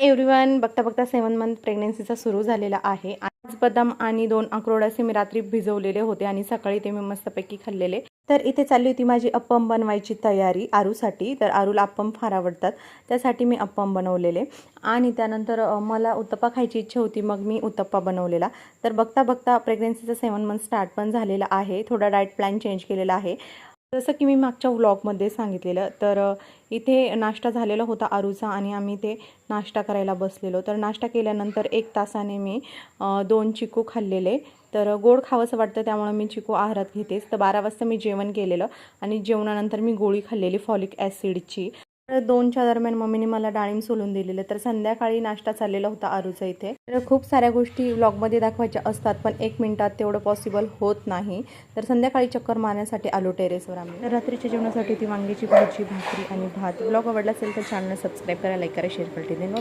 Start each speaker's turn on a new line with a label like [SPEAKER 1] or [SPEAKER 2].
[SPEAKER 1] Everyone, बघता बघता 7 month प्रेग्नन्सीचा सुरू झालेला आहे। आज बदाम आणि 2 अक्रोड असे मी रात्री भिजवलेले होते आणि सकाळी ते मी मस्तपैकी खाल्लेले। तर इथे चालली होती माझी अप्पम बनवायची तयारी आरूसाठी। तर आरूला अप्पम फार आवडतात, त्यासाठी मी अप्पम बनवलेले आणि त्यानंतर मला उत्तप्पा खायची इच्छा होती, मग मी उत्तप्पा बनवलेला। तर बघता बघता प्रेग्नन्सीचा 7 मंथ स्टार्ट पण झालेला आहे। थोडा डाएट प्लॅन चेंज केलेला आहे, जसं की मी मागच्या व्लॉगमध्ये सांगितलेलं। तर इथे नाश्ता झालेला होता आरूचा आणि आम्ही ते नाश्ता करायला बसलेलो। तर नाश्ता केल्यानंतर 1 तासाने मी 2 चिकू खाल्लेले। तर गोड खावंसं वाटतं, त्यामुळे मी चिकू आहारात घेतेच। तर 12 वाजता मी जेवण केलेलं आणि जेवणानंतर मी गोळी खाल्लेली फॉलिक ॲसिडची। तर 2च्या दरम्यान मम्मीने मला डाळिंब सोलून दिलेलं। तर संध्याकाळी नाश्ता चाललेला होता आरूचा इथे। तर खूप साऱ्या गोष्टी व्लॉगमध्ये दाखवायच्या असतात, पण 1 मिनिटात तेवढं पॉसिबल होत नाही। तर संध्याकाळी चक्कर मारण्यासाठी आलो टेरेसवर आम्ही। तर रात्रीच्या जेवणासाठी ती वांग्याची भाजी, भाकरी आणि भात। व्लॉग आवडला असेल तर चॅनल सबस्क्राईब करा, लाईक करा, शेअर करा।